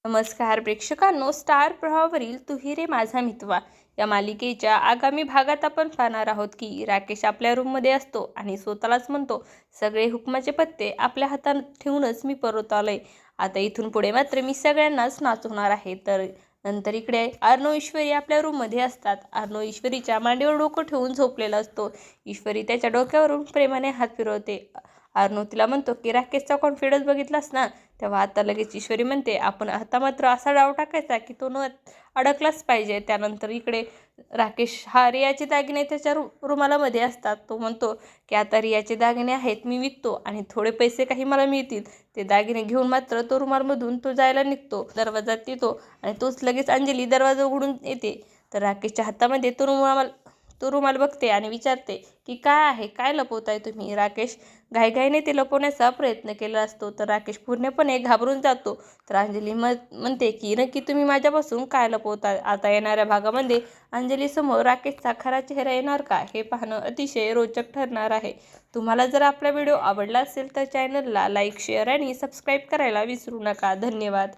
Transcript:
नमस्कार प्रेक्षकांनो, स्टार प्रवाहावरील तू ही रे माझा मितवा या मालिकेच्या आगामी भागात आपण पाहणार आहोत की राकेश आपल्या रूममध्ये असतो आणि स्वतःलाच म्हणतो, सगळे हुकमाचे पत्ते आपल्या हातात ठेवूनच मी परत आलोय. आता इथून पुढे मात्र मी सगळ्यांनाच नाचवणार आहे. तर नंतर इकडे अर्णव ईश्वरी आपल्या रूममध्ये असतात. अर्णव ईश्वरीच्या मांडीवर डोकं ठेवून झोपलेला असतो. ईश्वरी त्याच्या डोक्यावरून प्रेमाने हात फिरवते. अर्णव तिला म्हणतो की राकेशचा कॉन्फिडन्स बघितलास ना. तेव्हा आता लगेच ईश्वरी म्हणते, आपण आता मात्र असा डाव टाकायचा की तो न अडकलाच पाहिजे. त्यानंतर इकडे राकेश हा रियाचे दागिने त्याच्या रुमालामध्ये असतात. तो म्हणतो की आता रियाचे दागिने आहेत, मी विकतो आणि थोडे पैसे काही मला मिळतील. ते दागिने घेऊन मात्र तो रुमालमधून तो जायला निघतो. दरवाजात येतो आणि तोच लगेच अंजली दरवाजा उघडून येते. तर राकेशच्या हातामध्ये तो रुमाल बघते आणि विचारते की काय आहे, काय लपवताय तुम्ही. राकेश घाईघाईने ते लपवण्याचा प्रयत्न केला असतो. तर राकेश पूर्णपणे घाबरून जातो. तर अंजली म्हणते की नक्की तुम्ही माझ्यापासून काय लपवता. आता येणाऱ्या भागामध्ये अंजलीसमोर राकेशचा खरा चेहरा येणार का, हे पाहणं अतिशय रोचक ठरणार आहे. तुम्हाला जर आपला व्हिडिओ आवडला असेल तर चॅनलला लाईक, शेअर आणि सबस्क्राईब करायला विसरू नका. धन्यवाद.